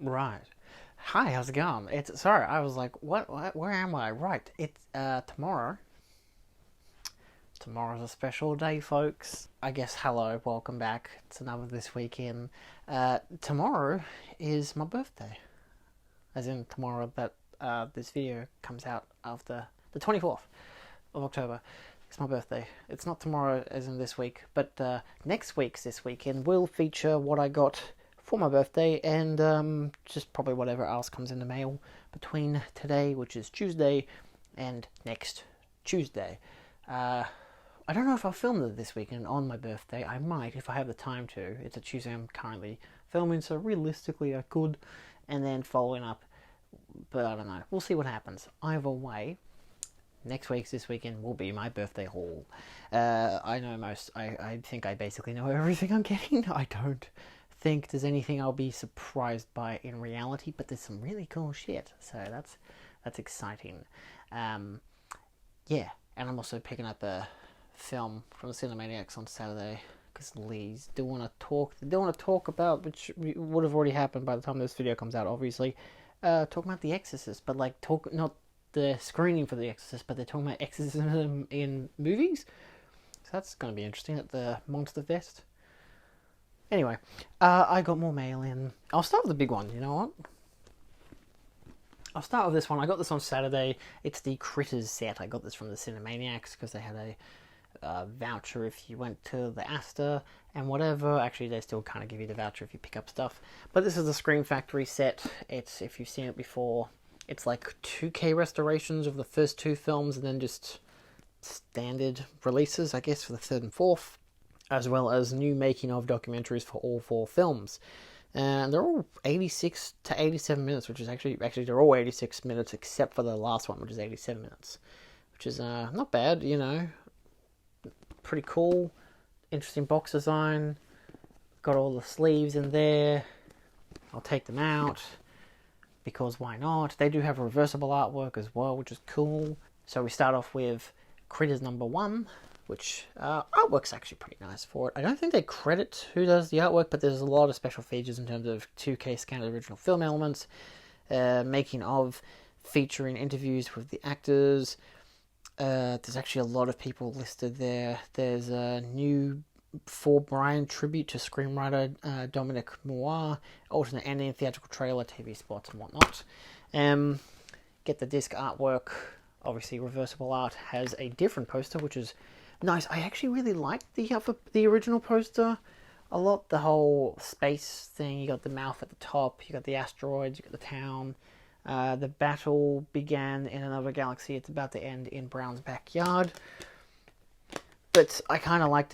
Right. Hi, how's it going? It's sorry, I was like, what, where am I? Right. It's tomorrow. Tomorrow's a special day, folks. I guess hello, welcome back. It's another This Weekend. Tomorrow is my birthday. As in tomorrow that this video comes out after the 24th of October. It's my birthday. It's not tomorrow as in this week, but next week's This Weekend will feature what I got for my birthday and just probably whatever else comes in the mail between today, which is Tuesday, and next Tuesday. I don't know if I'll film it this weekend on my birthday. I might if I have the time to. It's a Tuesday I'm currently filming, so realistically I could, and then following up, but I don't know. We'll see what happens. Either way, next week's This Weekend will be my birthday haul. I know most. I think I basically know everything I'm getting. I don't think there's anything I'll be surprised by in reality, but there's some really cool shit. So that's exciting. Yeah, and I'm also picking up a film from the Cinemaniacs on Saturday because Lee's do want to talk. They do want to talk about, which would have already happened by the time this video comes out, obviously. Talking about The Exorcist, but like talk not the screening for The Exorcist, but they're talking about exorcism in movies. So that's going to be interesting at the Monster Fest. Anyway, I got more mail in. I'll start with the big one, you know what? I'll start with this one. I got this on Saturday. It's the Critters set. I got this from the Cinemaniacs because they had a voucher if you went to the Astor and whatever. Actually, they still kind of give you the voucher if you pick up stuff. But this is the Scream Factory set. It's, if you've seen it before, it's like 2K restorations of the first two films and then just standard releases, I guess, for the third and fourth, as well as new making of documentaries for all four films. And they're all 86 to 87 minutes, which is actually they're all 86 minutes except for the last one, which is 87 minutes, which is not bad, you know. Pretty cool, interesting box design. Got all the sleeves in there. I'll take them out because why not? They do have reversible artwork as well, which is cool. So we start off with Critters number 1, which artwork's actually pretty nice for it. I don't think they credit who does the artwork, but there's a lot of special features in terms of 2K scanned original film elements, making of, featuring interviews with the actors. There's actually a lot of people listed there. There's a new For Brian tribute to screenwriter Dominic Moir, alternate ending, theatrical trailer, TV spots and whatnot. Get the disc artwork. Obviously, reversible art has a different poster, which is nice. I actually really liked the original poster a lot. The whole space thing. You got the mouth at the top. You got the asteroids. You got the town. The battle began in another galaxy. It's about to end in Brown's backyard. But I kind of like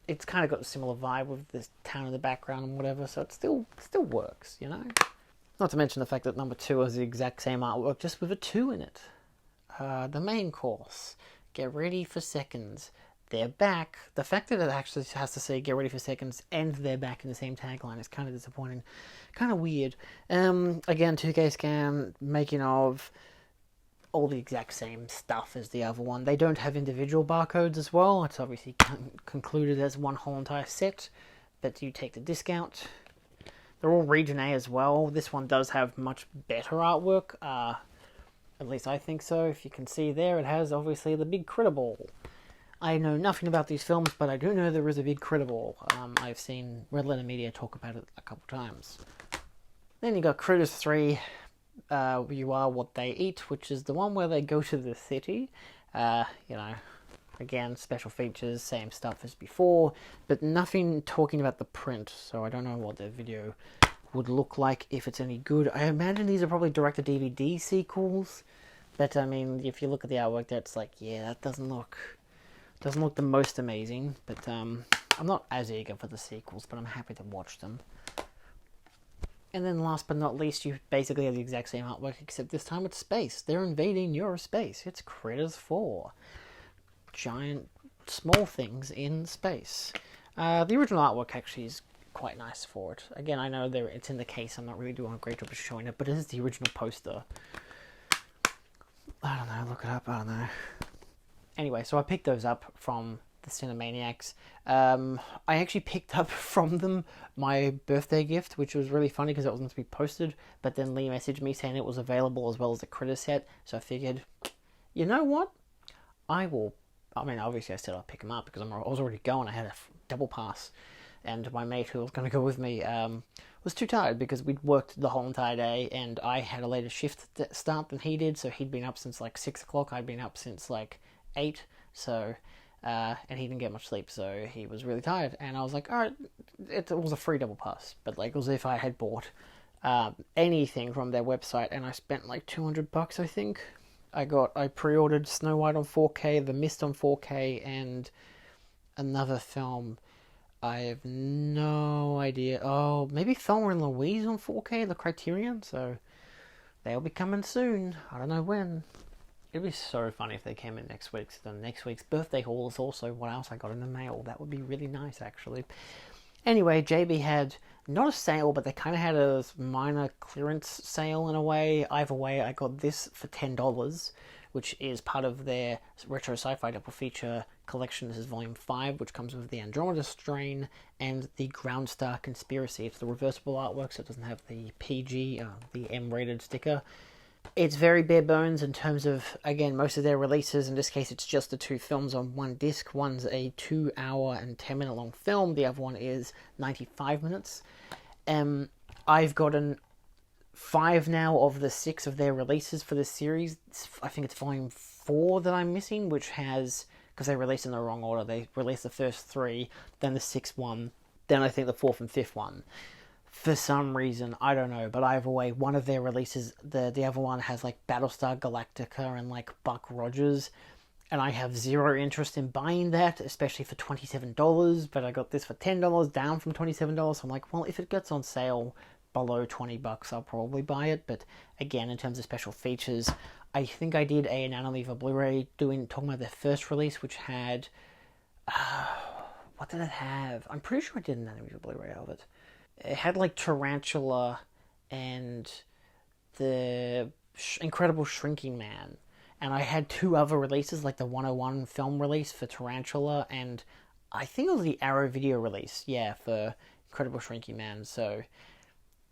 it's kind of got a similar vibe with this town in the background and whatever. So it still works, you know. Not to mention the fact that number 2 is the exact same artwork, just with a 2 in it. The main course. Get ready for seconds. They're back. The fact that it actually has to say get ready for seconds and they're back in the same tagline is kind of disappointing. Kind of weird. Again, 2K scan, making of, all the exact same stuff as the other one. They don't have individual barcodes as well. It's obviously concluded as one whole entire set, but you take the disc out. They're all Region A as well. This one does have much better artwork. At least I think so. If you can see there, it has obviously the big critter ball. I know nothing about these films, but I do know there is a big critter ball. I've seen Red Letter Media talk about it a couple times. Then you got Critters 3, You Are What They Eat, which is the one where they go to the city. You know, again, special features, same stuff as before, but nothing talking about the print, so I don't know what the video would look like, if it's any good. I imagine these are probably direct-to-DVD sequels, but I mean, if you look at the artwork there, it's like, yeah, that doesn't look the most amazing, but I'm not as eager for the sequels, but I'm happy to watch them. And then last but not least, you basically have the exact same artwork, except this time it's space. They're invading your space. It's Critters 4. Giant, small things in space. The original artwork actually is quite nice for it. Again, I know it's in the case. I'm not really doing a great job of showing it, but it is the original poster. I don't know. Look it up. I don't know. Anyway, so I picked those up from the Cinemaniacs. I actually picked up from them my birthday gift, which was really funny because it wasn't to be posted, but then Lee messaged me saying it was available as well as the Critter set, so I figured, you know what? I mean, obviously I said I'll pick them up because I was already going. I had a double pass, and my mate who was going to go with me was too tired because we'd worked the whole entire day, and I had a later shift start than he did, so he'd been up since like 6 o'clock, I'd been up since like 8, so, and he didn't get much sleep, so he was really tired, and I was like, alright, it was a free double pass, but like, it was if I had bought anything from their website, and I spent like $200, I think. I pre-ordered Snow White on 4K, The Mist on 4K, and another film. I have no idea. Oh, maybe Thelma and Louise on 4K, the Criterion, so they'll be coming soon. I don't know when. It'd be so funny if they came in next week. So next week's birthday haul is also what else I got in the mail. That would be really nice, actually. Anyway, JB had not a sale, but they kind of had a minor clearance sale in a way. Either way, I got this for $10, which is part of their retro sci-fi double feature collection. This is volume 5, which comes with the Andromeda Strain and the Ground Star Conspiracy. It's the reversible artwork, so it doesn't have the PG, the M-rated sticker. It's very bare bones in terms of, again, most of their releases. In this case, it's just the 2 films on one disc. One's a 2-hour and 10-minute long film. The other one is 95 minutes. I've gotten 5 now of the 6 of their releases for this series. I think it's volume 4 that I'm missing, which has, because they released in the wrong order. They released the first 3, then the 6th one, then I think the 4th and 5th one. For some reason, I don't know, but either way, one of their releases, the other one has like Battlestar Galactica and like Buck Rogers, and I have zero interest in buying that, especially for $27, but I got this for $10, down from $27, so I'm like, well, if it gets on sale below $20, I'll probably buy it, but again, in terms of special features, I think I did an Anatomy for Blu-ray talking about their first release, which had, what did it have? I'm pretty sure I did an Anatomy for Blu-ray of it. It had like Tarantula and the Incredible Shrinking Man. And I had 2 other releases, like the 101 film release for Tarantula, and I think it was the Arrow video release, yeah, for Incredible Shrinking Man. So,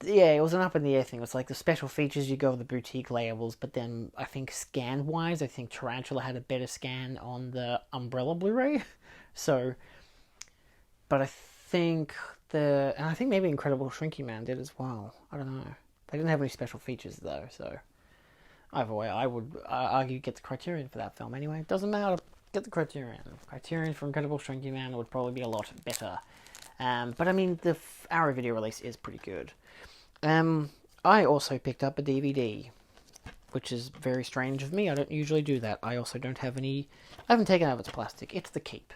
yeah, it was an up in the air thing. It was like the special features, you go with the boutique labels, but then I think scan-wise, I think Tarantula had a better scan on the Umbrella Blu-ray. So, but I think and I think maybe Incredible Shrinking Man did as well. I don't know. They didn't have any special features though, so either way, I would argue get the Criterion for that film anyway. It doesn't matter, get the Criterion. Criterion for Incredible Shrinking Man would probably be a lot better. But I mean, the Arrow video release is pretty good. I also picked up a DVD, which is very strange of me. I don't usually do that. I also don't have any. I haven't taken out its plastic. It's the Keep.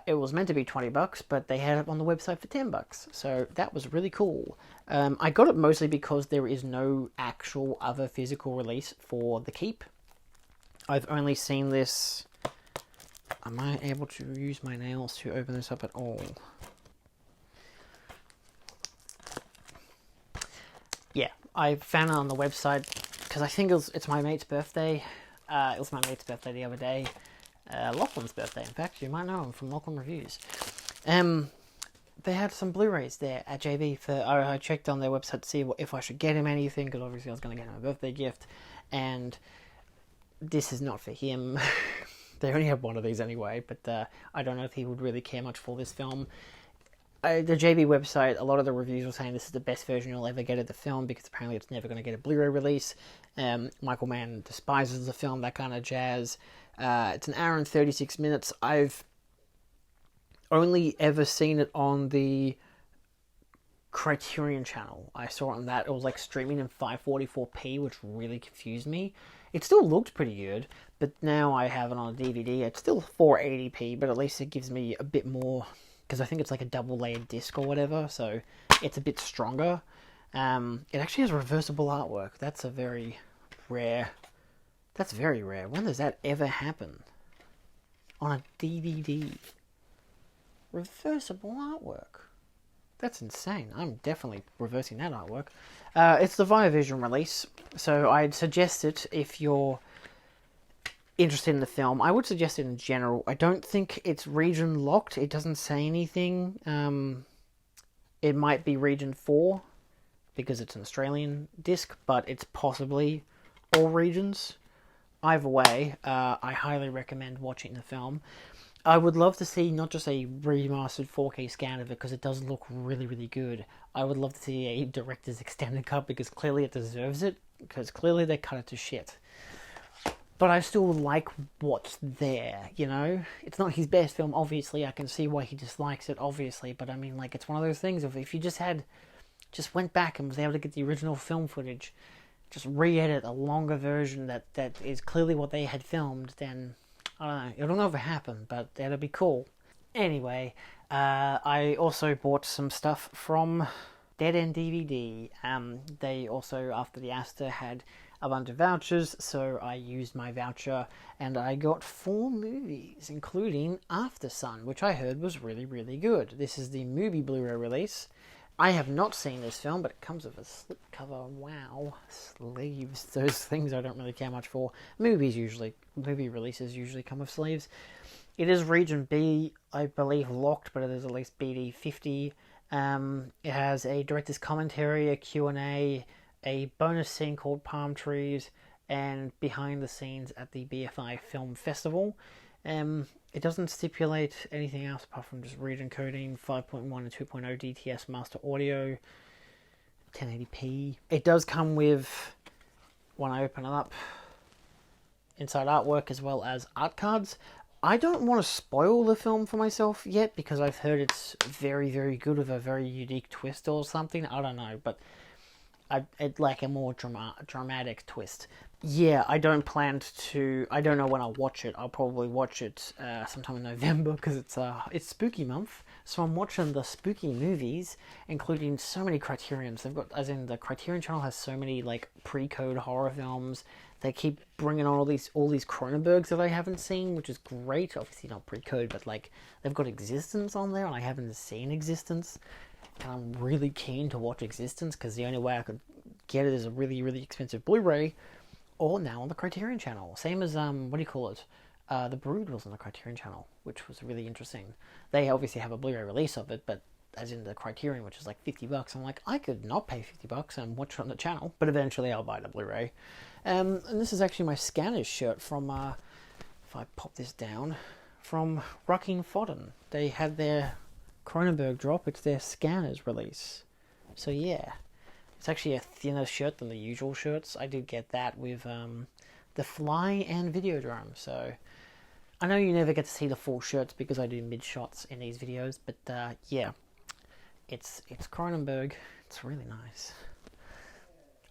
It was meant to be $20, but they had it on the website for $10, so that was really cool. I got it mostly because there is no actual other physical release for the Keep. I've only seen this. Am I able to use my nails to open this up at all? Yeah, I found it on the website because I think it's my mate's birthday. It was my mate's birthday the other day. Lachlan's birthday, in fact. You might know him from Lachlan Reviews. They had some Blu-rays there at JB. I checked on their website to see if I should get him anything, because obviously I was going to get him a birthday gift, and this is not for him. They only have one of these anyway, but I don't know if he would really care much for this film. The JB website, a lot of the reviews were saying this is the best version you'll ever get of the film, because apparently it's never going to get a Blu-ray release. Michael Mann despises the film, that kind of jazz. It's an hour and 36 minutes. I've only ever seen it on the Criterion channel. I saw it on that. It was like streaming in 544p, which really confused me. It still looked pretty good, but now I have it on a DVD. It's still 480p, but at least it gives me a bit more, because I think it's like a double-layered disc or whatever, so it's a bit stronger. It actually has reversible artwork. That's a very rare... That's very rare. When does that ever happen? On a DVD. Reversible artwork. That's insane. I'm definitely reversing that artwork. It's the Viavision release, so I'd suggest it if you're interested in the film, I would suggest it in general. I don't think it's region locked. It doesn't say anything. It might be region 4 because it's an Australian disc, but it's possibly all regions. Either way, I highly recommend watching the film. I would love to see not just a remastered 4K scan of it because it does look really, really good. I would love to see a director's extended cut because clearly it deserves it, because clearly they cut it to shit. But I still like what's there, you know? It's not his best film, obviously. I can see why he dislikes it, obviously. But I mean, like, it's one of those things of if you just went back and was able to get the original film footage, just re-edit a longer version that is clearly what they had filmed, then, I don't know, it'll never happen, but that'll be cool. Anyway, I also bought some stuff from Dead End DVD. They also, after the Astor, had a bunch of vouchers, so I used my voucher and I got 4 movies, including After Sun, which I heard was really, really good. This is the movie Blu-ray release. I have not seen this film, but it comes with a slipcover. Wow, sleeves. Those things I don't really care much for. Movie releases usually come with sleeves. It is Region B, I believe, locked, but it is at least BD 50. It has a director's commentary, a Q&A, a bonus scene called Palm Trees, and behind the scenes at the BFI Film Festival. It doesn't stipulate anything else apart from just region coding, 5.1 and 2.0 DTS master audio, 1080p. It does come with, when I open it up, inside artwork as well as art cards. I don't want to spoil the film for myself yet because I've heard it's very, very good with a very unique twist or something. I don't know, but I'd like a more dramatic twist. Yeah, I don't know when I'll watch it. I'll probably watch it sometime in November because it's spooky month. So I'm watching the spooky movies, including so many Criterions. They've got, as in the Criterion channel has so many like pre-code horror films. They keep bringing on all these Cronenbergs that I haven't seen, which is great. Obviously not pre-code, but like they've got Existence on there, and I haven't seen Existence. And I'm really keen to watch Existence because the only way I could get it is a really, really expensive Blu-ray, or now on the Criterion channel. Same as The Brood was on the Criterion channel, which was really interesting. They obviously have a Blu-ray release of it, but as in the Criterion, which is like $50, I'm like, I could not pay $50 and watch it on the channel, but eventually I'll buy the Blu-ray. And this is actually my Scanners shirt from, if I pop this down, from Rocking Fodden. They had their Cronenberg drop. It's their Scanners release. So yeah, it's actually a thinner shirt than the usual shirts. I did get that with the Fly and Videodrome. So I know you never get to see the full shirts because I do mid shots in these videos, but yeah, it's Cronenberg. It's really nice.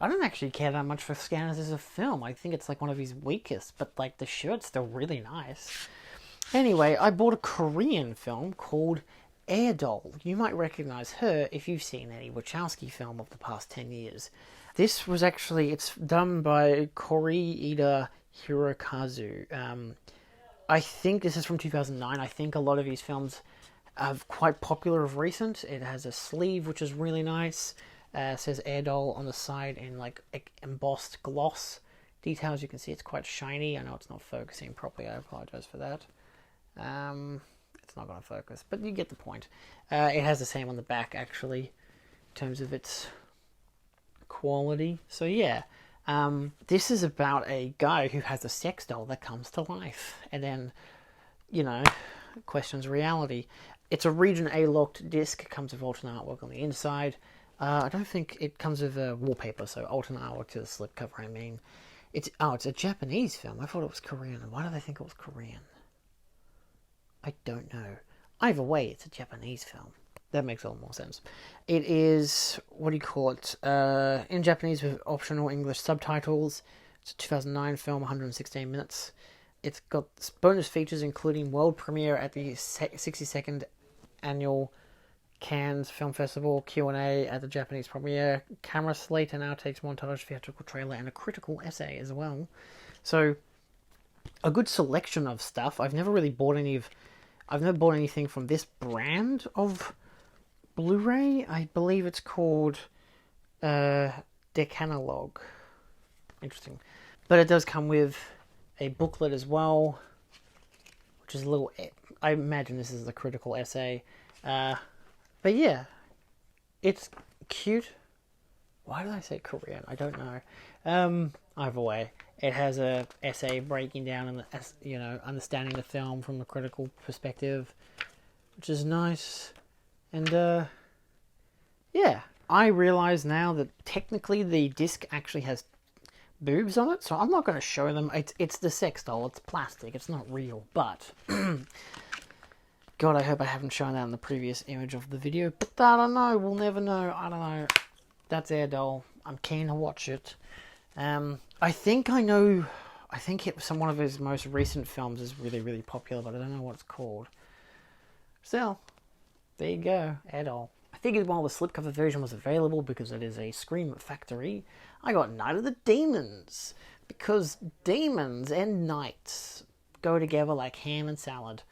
I don't actually care that much for Scanners as a film. I think it's like one of his weakest, but like the shirt's still really nice. Anyway, I bought a Korean film called Air Doll. You might recognize her if you've seen any Wachowski film of the past 10 years. This was actually, it's done by Koreeda Hirokazu. I think this is from 2009. I think a lot of his films are quite popular of recent. It has a sleeve which is really nice. Says Air Doll on the side in like embossed gloss details. You can see it's quite shiny. I know it's not focusing properly. I apologize for that. It's not going to focus, but you get the point. It has the same on the back, actually, in terms of its quality. So yeah, this is about a guy who has a sex doll that comes to life, and then, you know, questions reality. It's a Region A locked disc. It comes with alternate artwork on the inside. I don't think it comes with a wallpaper, so alternate artwork to the slipcover. I mean, it's a Japanese film. I thought it was Korean. Why did I think it was Korean? I don't know. Either way, it's a Japanese film. That makes a lot more sense. It is, what do you call it? In Japanese with optional English subtitles. It's a 2009 film, 116 minutes. It's got bonus features including world premiere at the 62nd annual Cannes Film Festival, Q&A at the Japanese premiere, camera slate and outtakes montage, theatrical trailer, and a critical essay as well. So, a good selection of stuff. I've never bought anything from this brand of Blu-ray. I believe it's called Decalog. Interesting. But it does come with a booklet as well, which is a little, I imagine this is a critical essay. But yeah, it's cute. Why did I say Korean? I don't know. Either way, it has a essay breaking down and, you know, understanding the film from a critical perspective, which is nice. And yeah, I realize now that technically the disc actually has boobs on it, so I'm not going to show them. It's the sex doll. It's plastic. It's not real. But God, I hope I haven't shown that in the previous image of the video. But I don't know. We'll never know. I don't know. That's Air Doll. I'm keen to watch it. I think I know. I think one of his most recent films is really, really popular, but I don't know what it's called. So, there you go. Air Doll. I figured while the slipcover version was available, because it is a Scream Factory, I got Night of the Demons, because demons and knights go together like ham and salad.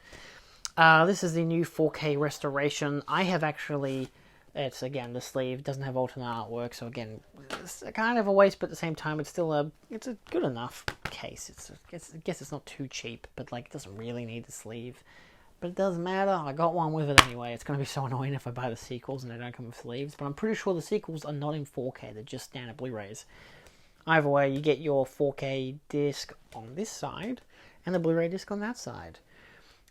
This is the new 4K restoration. I have actually, it's again the sleeve, doesn't have alternate artwork, so again, it's kind of a waste, but at the same time, it's still it's a good enough case. I guess it's not too cheap, but like it doesn't really need the sleeve. But it doesn't matter, I got one with it anyway. It's going to be so annoying if I buy the sequels and they don't come with sleeves. But I'm pretty sure the sequels are not in 4K, they're just standard Blu-rays. Either way, you get your 4K disc on this side, and the Blu-ray disc on that side.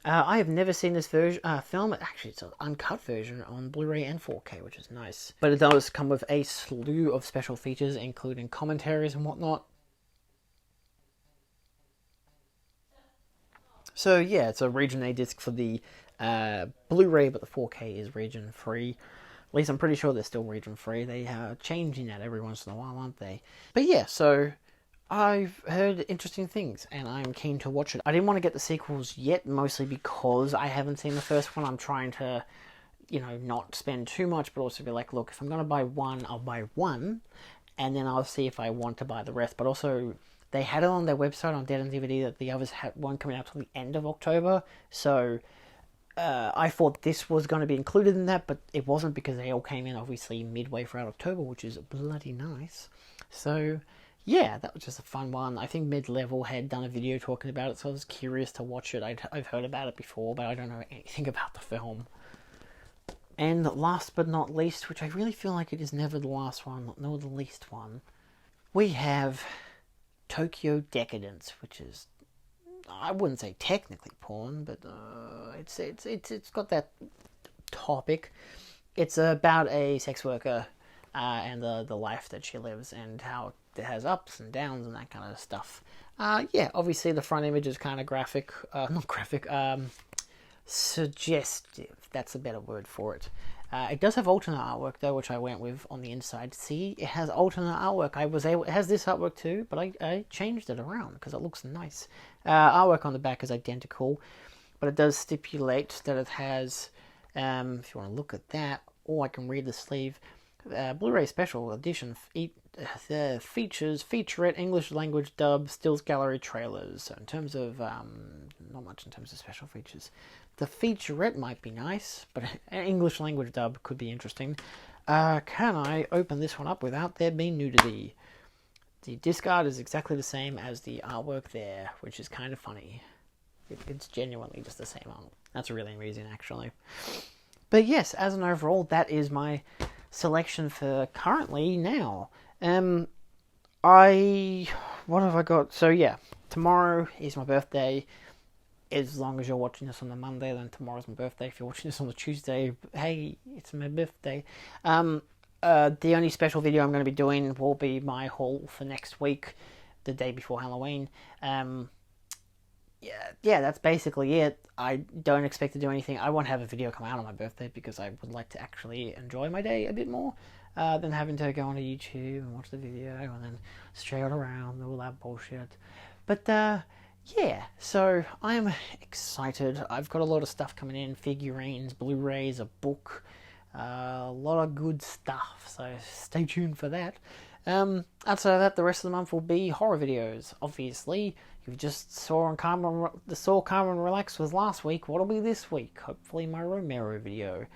I have never seen this version, film. Actually, it's an uncut version on Blu-ray and 4K, which is nice. But it does come with a slew of special features, including commentaries and whatnot. So yeah, it's a region A disc for the Blu-ray, but the 4K is region free. At least I'm pretty sure they're still region free. They are changing that every once in a while, aren't they? But yeah, so I've heard interesting things, and I'm keen to watch it. I didn't want to get the sequels yet, mostly because I haven't seen the first one. I'm trying to, you know, not spend too much, but also be like, look, if I'm going to buy one, I'll buy one, and then I'll see if I want to buy the rest. But also, they had it on their website on Dead on DVD that the others had one coming out till the end of October, so I thought this was going to be included in that, but it wasn't, because they all came in obviously midway throughout October, which is bloody nice. So yeah, that was just a fun one. I think Mid-Level had done a video talking about it, so I was curious to watch it. I've heard about it before, but I don't know anything about the film. And last but not least, which I really feel like it is never the last one, nor the least one, we have Tokyo Decadence, which is, I wouldn't say technically porn, but it's got that topic. It's about a sex worker and the life that she lives, and how it has ups and downs and that kind of stuff. Yeah, obviously the front image is kind of graphic, not graphic, suggestive. That's a better word for it. It does have alternate artwork though, which I went with on the inside. See, it has alternate artwork. It has this artwork too, but I changed it around because it looks nice. Artwork on the back is identical, but it does stipulate that it has, if you want to look at that, or I can read the sleeve, Blu-ray Special Edition features featurette English language dub stills gallery trailers. So in terms of, not much in terms of special features. The featurette might be nice, but an English language dub could be interesting. Can I open this one up without there being nudity? The disc art is exactly the same as the artwork there, which is kind of funny. It's genuinely just the same art. That's really amusing, actually. But yes, as an overall, that is my selection for currently now. What have I got? So yeah, tomorrow is my birthday. As long as you're watching this on the Monday, then tomorrow's my birthday. If you're watching this on the Tuesday, hey, it's my birthday. The only special video I'm going to be doing will be my haul for next week, the day before Halloween. Yeah, that's basically it. I don't expect to do anything. I won't have a video come out on my birthday because I would like to actually enjoy my day a bit more than having to go onto YouTube and watch the video and then stray it around, all that bullshit. But yeah, so I'm excited. I've got a lot of stuff coming in, figurines, Blu-rays, a book, a lot of good stuff, so stay tuned for that. Outside of that, the rest of the month will be horror videos. Obviously, you just saw Carmen Relax was last week. What'll be this week? Hopefully my Romero video.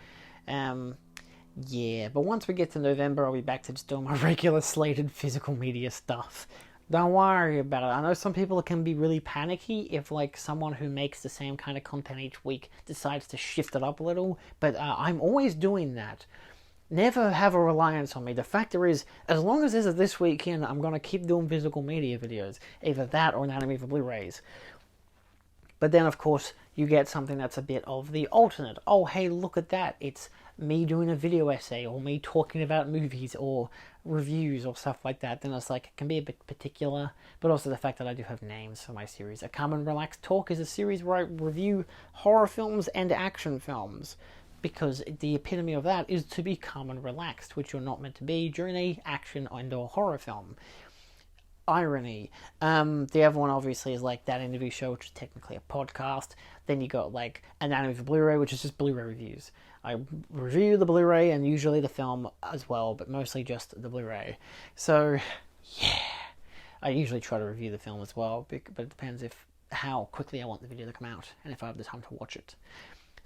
Yeah, but once we get to November, I'll be back to just doing my regular slated physical media stuff. Don't worry about it. I know some people can be really panicky if, like, someone who makes the same kind of content each week decides to shift it up a little, but I'm always doing that. Never have a reliance on me. The factor is, as long as this is this weekend, I'm going to keep doing physical media videos. Either that or Anatomy for Blu-rays. But then, of course, you get something that's a bit of the alternate. Oh, hey, look at that. It's me doing a video essay, or me talking about movies, or reviews, or stuff like that. Then it's like, it can be a bit particular, but also the fact that I do have names for my series. A Calm and Relaxed Talk is a series where I review horror films and action films, because the epitome of that is to be calm and relaxed, which you're not meant to be during a action and or horror film. Irony. The other one obviously is like That Interview Show, which is technically a podcast. Then you got like Anatomy for Blu-ray, which is just Blu-ray reviews. I review the Blu-ray and usually the film as well, but mostly just the Blu-ray. So, yeah. I usually try to review the film as well, but it depends how quickly I want the video to come out and if I have the time to watch it.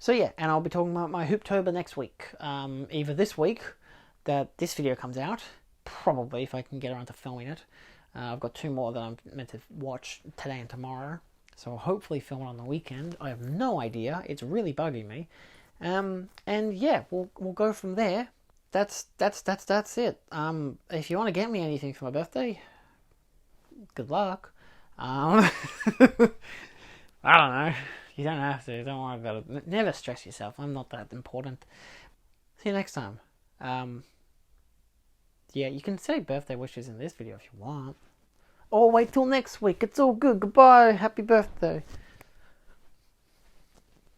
So yeah, and I'll be talking about my Hooptober next week. Either this week, that this video comes out, probably if I can get around to filming it. I've got 2 more that I'm meant to watch today and tomorrow, so I'll hopefully film it on the weekend. I have no idea. It's really bugging me. And yeah, we'll go from there. That's it. If you want to get me anything for my birthday, good luck. I don't know. You don't have to. Don't worry about it. Never stress yourself. I'm not that important. See you next time. Yeah, you can say birthday wishes in this video if you want. Or wait till next week. It's all good. Goodbye. Happy birthday.